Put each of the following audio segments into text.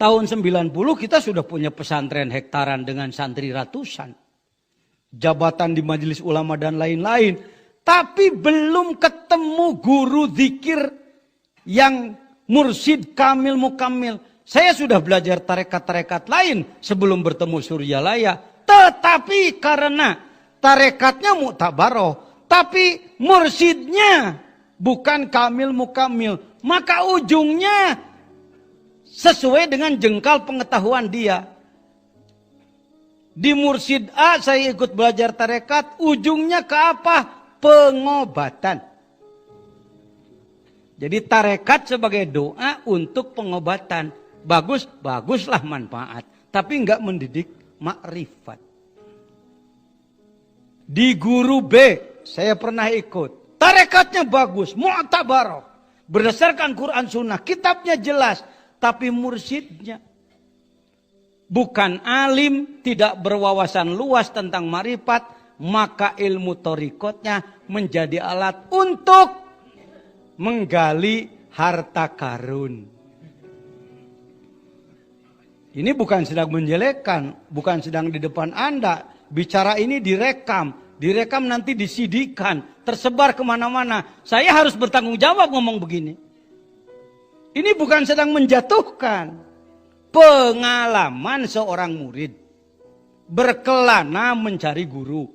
Tahun 90 kita sudah punya pesantren hektaran dengan santri ratusan. Jabatan di majelis ulama dan lain-lain. Tapi belum ketemu guru zikir yang mursyid kamil mukamil. Saya sudah belajar tarekat-tarekat lain sebelum bertemu Suryalaya. Tetapi karena tarekatnya muktabaroh. Tapi mursyidnya bukan kamil mukamil. Maka ujungnya sesuai dengan jengkal pengetahuan dia. Di mursyid A saya ikut belajar tarekat. Ujungnya ke apa? Pengobatan. Jadi tarekat sebagai doa untuk pengobatan. Bagus, baguslah manfaat. Tapi enggak mendidik makrifat. Di guru B saya pernah ikut. Tarekatnya bagus, mu'tabaroh. Berdasarkan Quran Sunnah. Kitabnya jelas. Tapi mursyidnya bukan alim, tidak berwawasan luas tentang marifat, maka ilmu torikotnya menjadi alat untuk menggali harta karun. Ini bukan sedang menjelekkan, bukan sedang di depan Anda. Bicara ini direkam nanti disidikan, tersebar kemana-mana. Saya harus bertanggung jawab ngomong begini. Ini bukan sedang menjatuhkan. Pengalaman seorang murid. Berkelana mencari guru.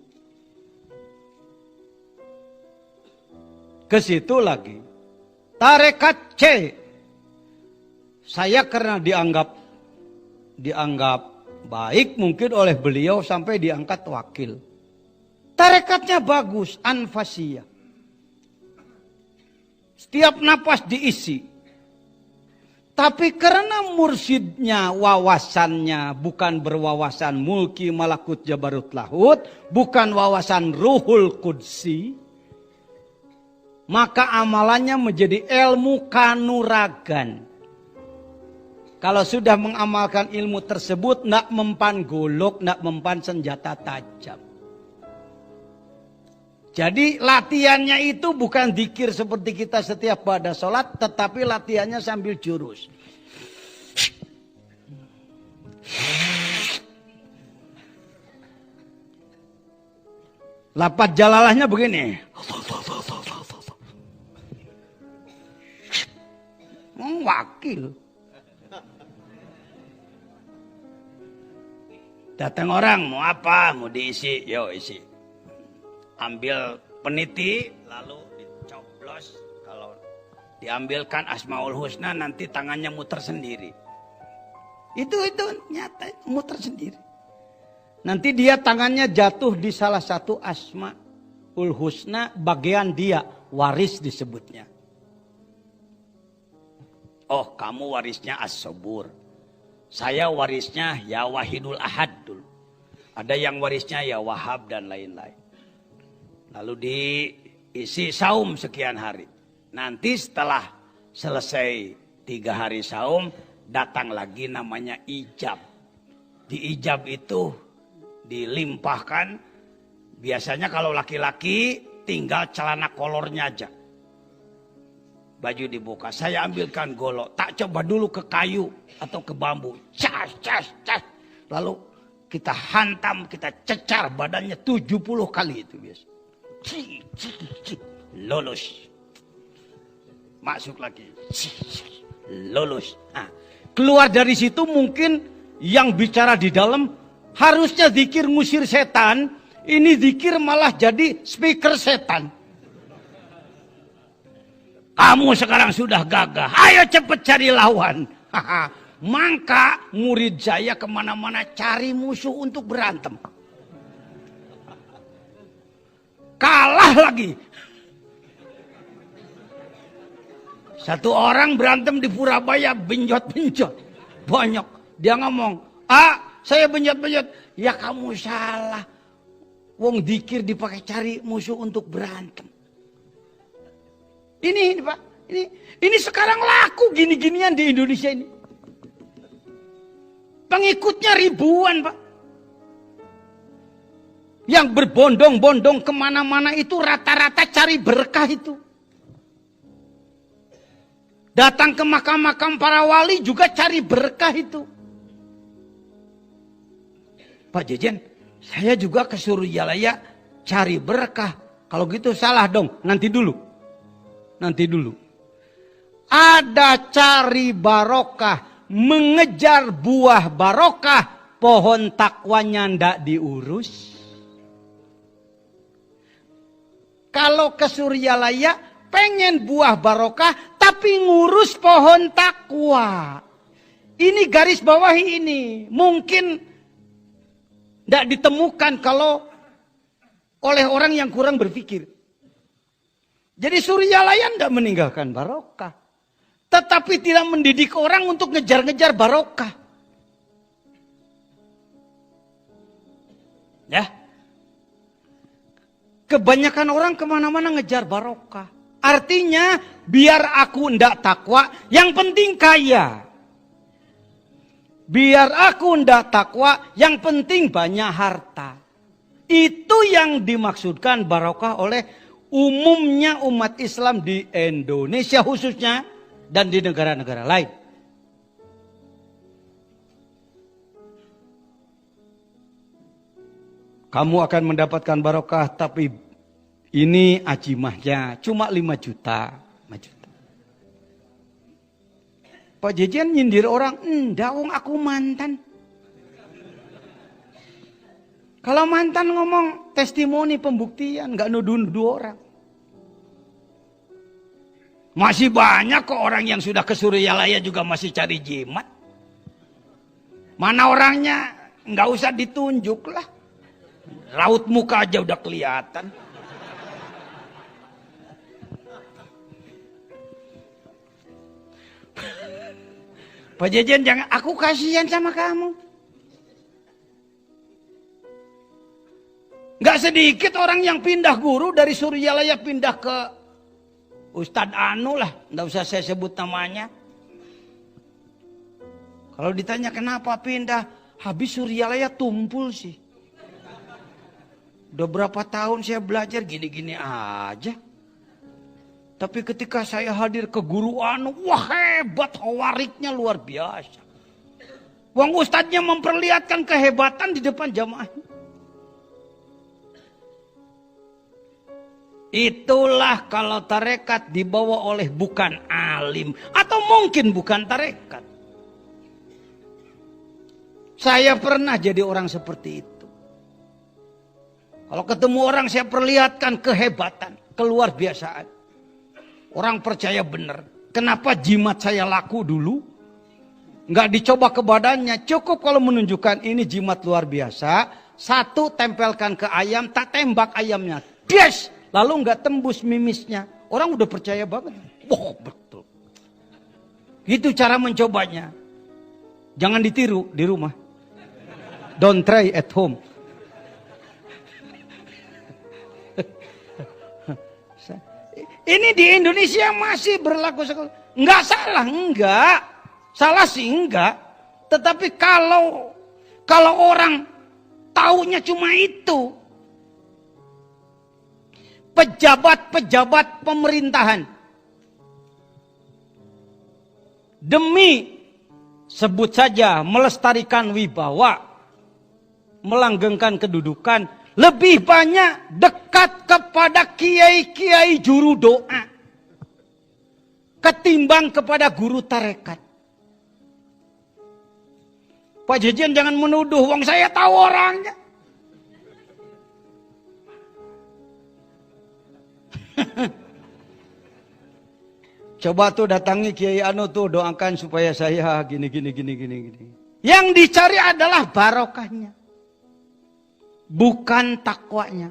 Ke situ lagi. Tarekat C. Saya karena dianggap baik mungkin oleh beliau sampai diangkat wakil. Tarekatnya bagus, anfasiyah. Setiap napas diisi. Tapi karena mursyidnya wawasannya bukan berwawasan mulki malakut jabarut lahut. Bukan wawasan ruhul qudsi. Maka amalannya menjadi ilmu kanuragan. Kalau sudah mengamalkan ilmu tersebut, nak mempan golok, nak mempan senjata tajam. Jadi latihannya itu bukan zikir seperti kita setiap pada sholat, tetapi latihannya sambil jurus. Lapat jalalahnya begini. Wakil. Datang orang, mau apa? Mau diisi? Yo isi. Ambil peniti, lalu dicoblos. Kalau diambilkan Asmaul Husna, nanti tangannya muter sendiri. Itu nyata, muter sendiri. Nanti dia tangannya jatuh di salah satu Asmaul Husna, bagian dia, waris disebutnya. Oh, kamu warisnya As-Sabur. Saya warisnya Ya Wahidul Ahad dulu. Ada yang warisnya Ya Wahab dan lain-lain. Lalu diisi saum sekian hari. Nanti setelah selesai 3 hari saum, datang lagi namanya ijab. Di ijab itu dilimpahkan. Biasanya kalau laki-laki tinggal celana kolornya aja. Baju dibuka. Saya ambilkan golok. Tak coba dulu ke kayu atau ke bambu. Cas. Lalu kita hantam, kita cecar badannya 70 kali itu biasa. Lulus. Masuk lagi. Lulus. Nah, keluar dari situ mungkin yang bicara di dalam harusnya zikir ngusir setan. Ini zikir malah jadi speaker setan. Kamu sekarang sudah gagah. Ayo cepet cari lawan. Maka murid saya kemana-mana cari musuh untuk berantem. Kalah lagi. Satu orang berantem di Purabaya benjot-benjot. Banyak. Dia ngomong, saya benjot-benjot. Ya kamu salah. Wong dikir dipakai cari musuh untuk berantem. Ini Pak. Ini sekarang laku gini-ginian di Indonesia ini. Pengikutnya ribuan Pak. Yang berbondong-bondong kemana-mana itu rata-rata cari berkah itu. Datang ke makam-makam para wali juga cari berkah itu. Pak Jejen, saya juga ke Suryalaya cari berkah. Kalau gitu salah dong, nanti dulu. Nanti dulu. Ada cari barokah, mengejar buah barokah, pohon takwanya ndak diurus. Kalau ke Suryalaya pengen buah barokah tapi ngurus pohon takwa. Ini garis bawahi ini. Mungkin ndak ditemukan kalau oleh orang yang kurang berpikir. Jadi Suryalaya ndak meninggalkan barokah. Tetapi tidak mendidik orang untuk ngejar-ngejar barokah. Ya. Kebanyakan orang kemana-mana ngejar barokah. Artinya biar aku ndak takwa, yang penting kaya. Biar aku ndak takwa, yang penting banyak harta. Itu yang dimaksudkan barokah oleh umumnya umat Islam di Indonesia khususnya dan di negara-negara lain. Kamu akan mendapatkan barokah, tapi ini ajimahnya cuma 5 juta. 5 juta. Pak Jejen nyindir orang, enggak wong aku mantan. Kalau mantan ngomong testimoni pembuktian, enggak nuduh-nuduh orang. Masih banyak kok orang yang sudah ke Suryalaya juga masih cari jimat. Mana orangnya, enggak usah ditunjuk lah. Raut muka aja udah kelihatan. Pak Jejen jangan, aku kasihan sama kamu. Gak sedikit orang yang pindah guru dari Suryalaya pindah ke Ustadz Anu lah. Nggak usah saya sebut namanya. Kalau ditanya kenapa pindah, habis Suryalaya tumpul sih. Udah berapa tahun saya belajar gini-gini aja. Tapi ketika saya hadir ke guru Anu, wah hebat, hawariknya luar biasa. Wong ustadznya memperlihatkan kehebatan di depan jamaah. Itulah kalau tarekat dibawa oleh bukan alim. Atau mungkin bukan tarekat. Saya pernah jadi orang seperti itu. Kalau ketemu orang saya perlihatkan kehebatan, keluar biasaan. Orang percaya benar. Kenapa jimat saya laku dulu? Nggak dicoba ke badannya. Cukup kalau menunjukkan ini jimat luar biasa. Satu tempelkan ke ayam, tak tembak ayamnya. Yes! Lalu nggak tembus mimisnya. Orang udah percaya banget. Oh betul. Itu cara mencobanya. Jangan ditiru di rumah. Don't try at home. Ini di Indonesia masih berlaku sekali. Enggak salah, enggak. Salah sih enggak. Tetapi kalau orang taunya cuma itu. Pejabat-pejabat pemerintahan. Demi sebut saja melestarikan wibawa. Melanggengkan kedudukan. Lebih banyak dekat kepada kiai-kiai juru doa. Ketimbang kepada guru tarekat. Pak Jejen jangan menuduh, wong saya tahu orangnya. Coba tuh datangi Kiai Anu tuh doakan supaya saya gini. Yang dicari adalah barokahnya. Bukan takwanya.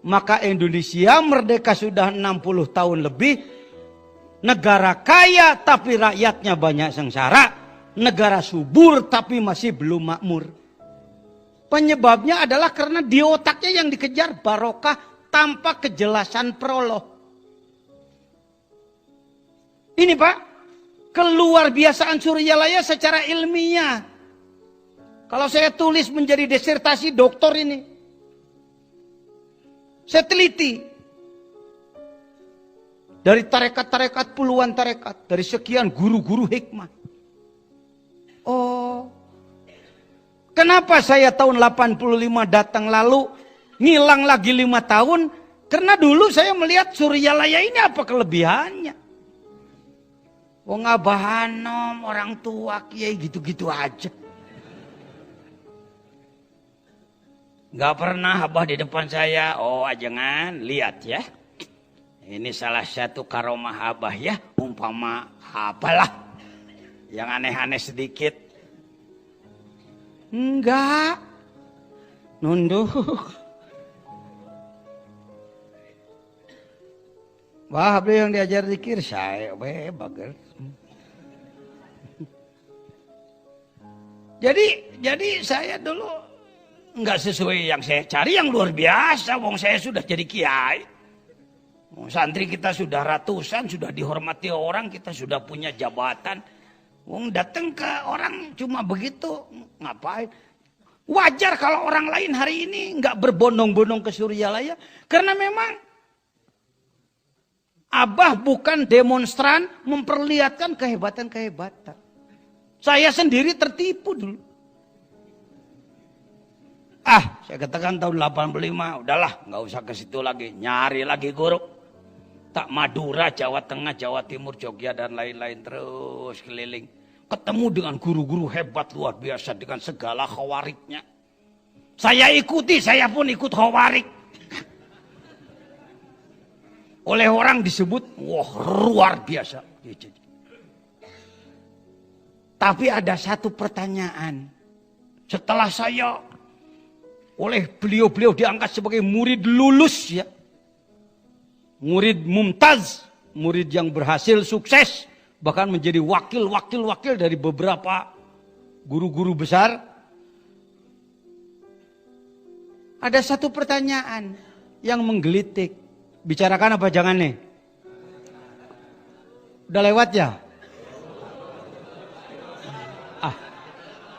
Maka Indonesia merdeka sudah 60 tahun lebih. Negara kaya tapi rakyatnya banyak sengsara. Negara subur tapi masih belum makmur. Penyebabnya adalah karena di otaknya yang dikejar barokah tanpa kejelasan prolog. Ini Pak, keluar biasaan Suryalaya secara ilmiah. Kalau saya tulis menjadi disertasi doktor ini. Saya teliti. Dari tarekat-tarekat, puluhan tarekat. Dari sekian guru-guru hikmah. Oh, kenapa saya tahun 85 datang lalu ngilang lagi 5 tahun? Karena dulu saya melihat Suryalaya ini apa kelebihannya. Wong Abah Hanom, orang tua kiai gitu-gitu aja. Gak pernah Abah di depan saya, oh jangan lihat ya. Ini salah satu karomah Abah ya, umpama apalah. Yang aneh-aneh sedikit. Enggak. Nunduk. Wah, beliau yang diajar zikir saya, bagus. Jadi saya dulu enggak sesuai yang saya cari, yang luar biasa. Wong saya sudah jadi kiai. Santri kita sudah ratusan, sudah dihormati orang, kita sudah punya jabatan. Wong datang ke orang cuma begitu, ngapain? Wajar kalau orang lain hari ini enggak berbondong-bondong ke Suryalaya, karena memang Abah bukan demonstran memperlihatkan kehebatan-kehebatan. Saya sendiri tertipu dulu. Saya katakan tahun 85, udahlah nggak usah ke situ lagi. Nyari lagi guru. Tak Madura, Jawa Tengah, Jawa Timur, Jogja dan lain-lain terus keliling. Ketemu dengan guru-guru hebat luar biasa dengan segala khawariknya. Saya ikuti, saya pun ikut khawarik. Oleh orang disebut, wah luar biasa. Tapi ada satu pertanyaan. Setelah saya oleh beliau-beliau diangkat sebagai murid lulus ya. Murid mumtaz. Murid yang berhasil sukses. Bahkan menjadi wakil dari beberapa guru-guru besar. Ada satu pertanyaan yang menggelitik. Bicarakan apa jangan nih? Udah lewat ya?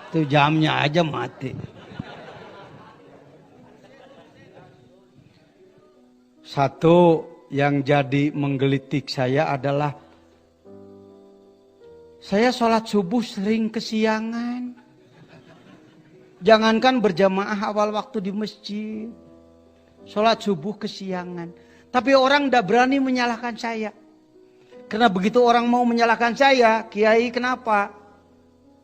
Itu jamnya aja mati. Satu yang jadi menggelitik saya adalah saya sholat subuh sering kesiangan. Jangankan berjamaah awal waktu di masjid. Sholat subuh kesiangan. Tapi orang tidak berani menyalahkan saya. Karena begitu orang mau menyalahkan saya, Kiai kenapa?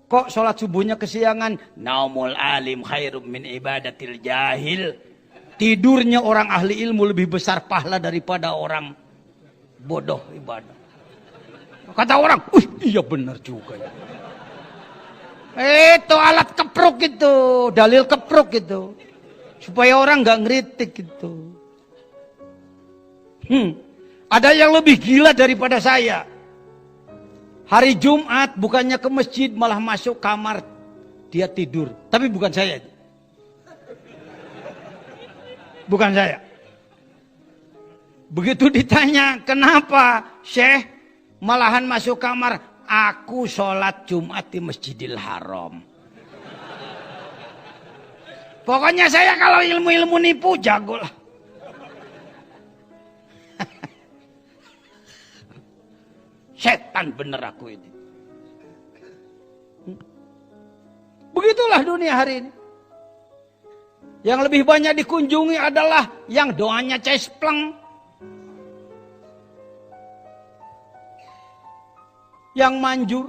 Kok sholat subuhnya kesiangan? Naumul alim khairum min ibadatil jahil. Tidurnya orang ahli ilmu lebih besar pahala daripada orang bodoh ibadah. Kata orang, iya benar juga. Itu alat keprok itu, dalil keprok itu. Supaya orang nggak ngeritik gitu. Ada yang lebih gila daripada saya. Hari Jumat bukannya ke masjid malah masuk kamar dia tidur. Tapi bukan saya. Bukan saya. Begitu ditanya kenapa Syekh malahan masuk kamar. Aku sholat Jumat di Masjidil Haram. Pokoknya saya kalau ilmu-ilmu nipu jago lah. Setan bener aku ini. Begitulah dunia hari ini. Yang lebih banyak dikunjungi adalah yang doanya cespleng. Yang manjur.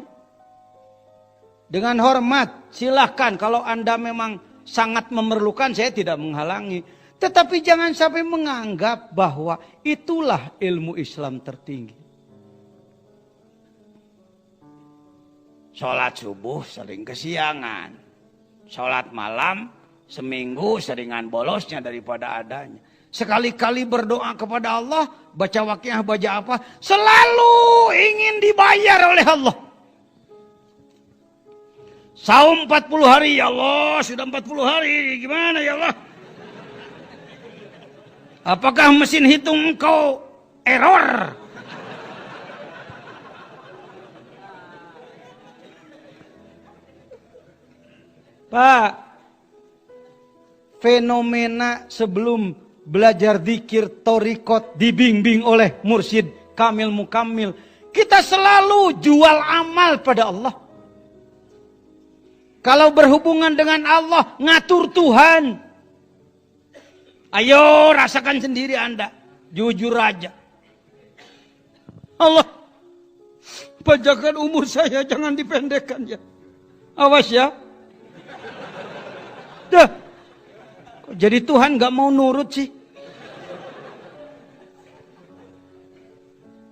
Dengan hormat, silahkan kalau Anda memang sangat memerlukan, saya tidak menghalangi. Tetapi jangan sampai menganggap bahwa itulah ilmu Islam tertinggi. Sholat subuh sering kesiangan. Sholat malam seminggu seringan bolosnya daripada adanya. Sekali-kali berdoa kepada Allah, baca waqiah, baca apa, selalu ingin dibayar oleh Allah. Saum 40 hari, ya Allah, sudah 40 hari, gimana ya Allah? Apakah mesin hitung engkau error? Pak, fenomena sebelum belajar zikir torikot dibimbing oleh mursyid kamil mukamil. Kita selalu jual amal pada Allah. Kalau berhubungan dengan Allah, ngatur Tuhan. Ayo rasakan sendiri Anda. Jujur aja. Allah, panjangkan umur saya, jangan dipendekkan ya. Awas ya. Dah. Jadi Tuhan gak mau nurut sih.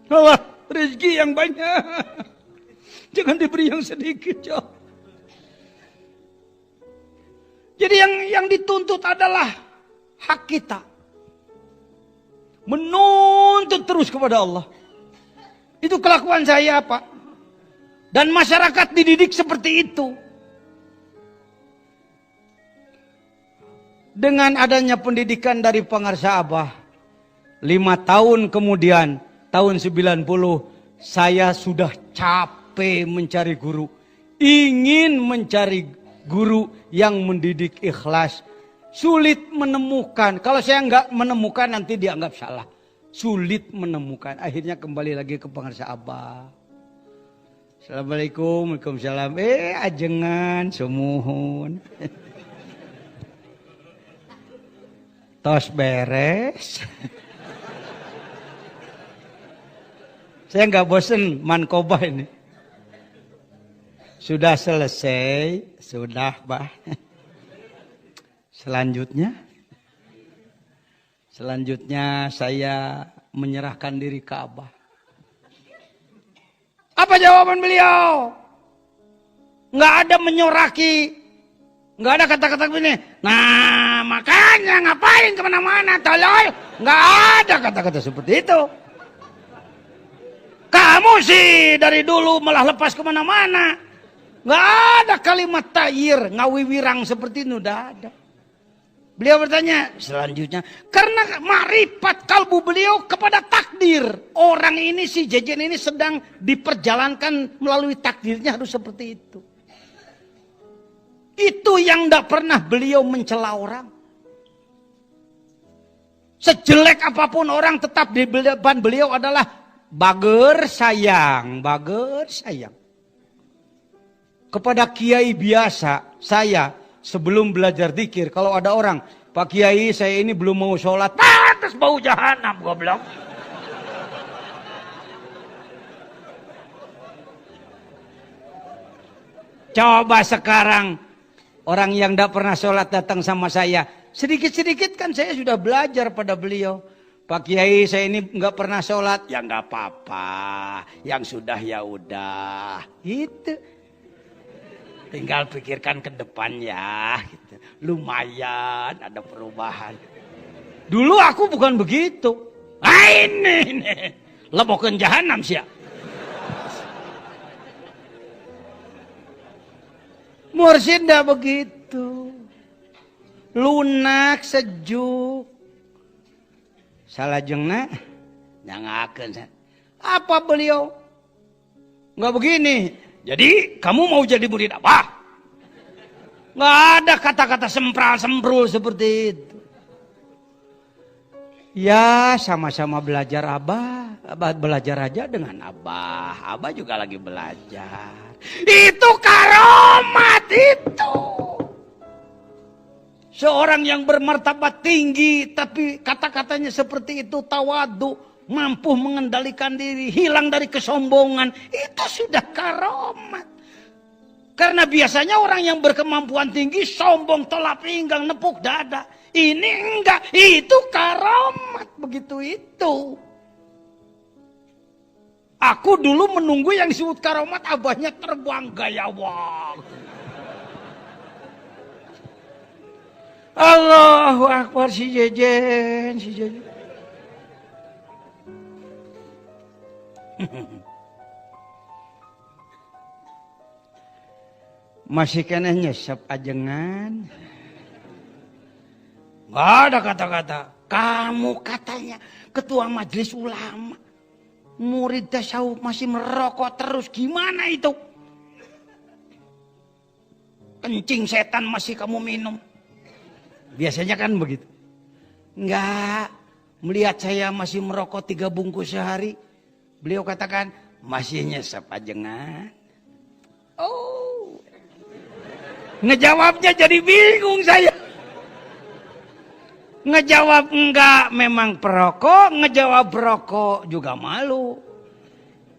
Allah, rezeki yang banyak. Jangan diberi yang sedikit ya. Jadi yang dituntut adalah hak kita. Menuntut terus kepada Allah. Itu kelakuan saya, Pak. Dan masyarakat dididik seperti itu. Dengan adanya pendidikan dari Pangarsa Abah, 5 tahun kemudian, tahun 90, saya sudah capek mencari guru. Ingin mencari guru yang mendidik ikhlas. Sulit menemukan. Kalau saya nggak menemukan nanti dianggap salah. Sulit menemukan. Akhirnya kembali lagi ke Pangarsa Abah. Assalamualaikum, waalaikumsalam. Ajengan, semuhun. Tos beres. Saya nggak bosen mankobah ini. Sudah selesai, sudah Pak. Selanjutnya saya menyerahkan diri ke Abah. Apa jawaban beliau? Nggak ada menyoraki, nggak ada kata-kata begini. Nah makanya ngapain kemana-mana, tolol. Nggak ada kata-kata seperti itu. Kamu sih dari dulu malah lepas kemana-mana. Nggak ada kalimat ta'yir, ngawiwirang seperti itu, udah ada. Beliau bertanya selanjutnya, karena makrifat kalbu beliau kepada takdir. Orang ini, si Jejen ini sedang diperjalankan melalui takdirnya, harus seperti itu. Itu yang tidak pernah beliau mencela orang. Sejelek apapun orang, tetap di depan beliau adalah bager sayang, bager sayang. Kepada kiai biasa, saya sebelum belajar zikir, kalau ada orang, Pak Kiai saya ini belum mau sholat, pantas bau jahanam, goblok. Coba sekarang, orang yang tidak pernah sholat datang sama saya, sedikit-sedikit kan saya sudah belajar pada beliau. Pak Kiai saya ini nggak pernah sholat, ya nggak apa-apa, yang sudah ya udah, gitu. Tinggal pikirkan ke depan ya, gitu. Lumayan ada perubahan. Dulu aku bukan begitu. Ini lebokan jahanam sih. Mursyid enggak begitu. Lunak, sejuk. Salah jengna nyangakeun. Apa beliau? Enggak begini. Jadi kamu mau jadi murid apa? Nggak ada kata-kata sempral-semprul seperti itu. Ya sama-sama belajar Abah. Abah belajar aja dengan Abah. Abah juga lagi belajar. Itu karomat itu. Seorang yang bermartabat tinggi tapi kata-katanya seperti itu, tawadu. Mampu mengendalikan diri, hilang dari kesombongan, itu sudah karomat. Karena biasanya orang yang berkemampuan tinggi sombong, tolak pinggang, nepuk dada. Ini enggak, itu karomat, begitu itu. Aku dulu menunggu yang disebut karomat, abahnya terbang gayawang. Allahu Akbar, si Jejen, si Jejen. Masih kena nyesep ajengan. Gak ada kata-kata. Kamu katanya ketua majelis ulama. Murid tasawuf masih merokok terus. Gimana itu? Kencing setan masih kamu minum. Biasanya kan begitu. Enggak. Melihat saya masih merokok 3 bungkus sehari. Beliau katakan, masih nyesep ajengan. Oh. Ngejawabnya jadi bingung saya. Ngejawab enggak memang perokok, ngejawab perokok juga malu.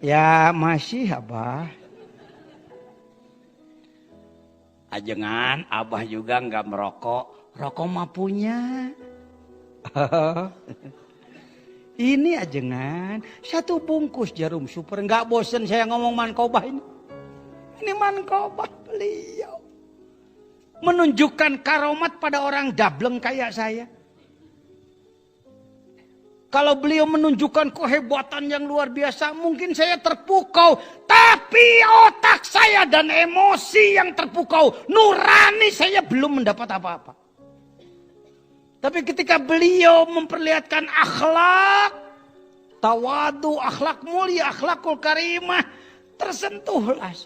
Ya masih Abah. Ajengan, Abah juga enggak merokok. Rokok mah punya. Ini ajengan, 1 bungkus jarum super. Enggak bosen saya ngomong mankobah ini. Ini mankobah beliau. Menunjukkan karomat pada orang dableng kayak saya. Kalau beliau menunjukkan kehebatan yang luar biasa, mungkin saya terpukau. Tapi otak saya dan emosi yang terpukau, nurani saya belum mendapat apa-apa. Tapi ketika beliau memperlihatkan akhlak, tawadu, akhlak mulia, akhlakul karimah, tersentuhlah.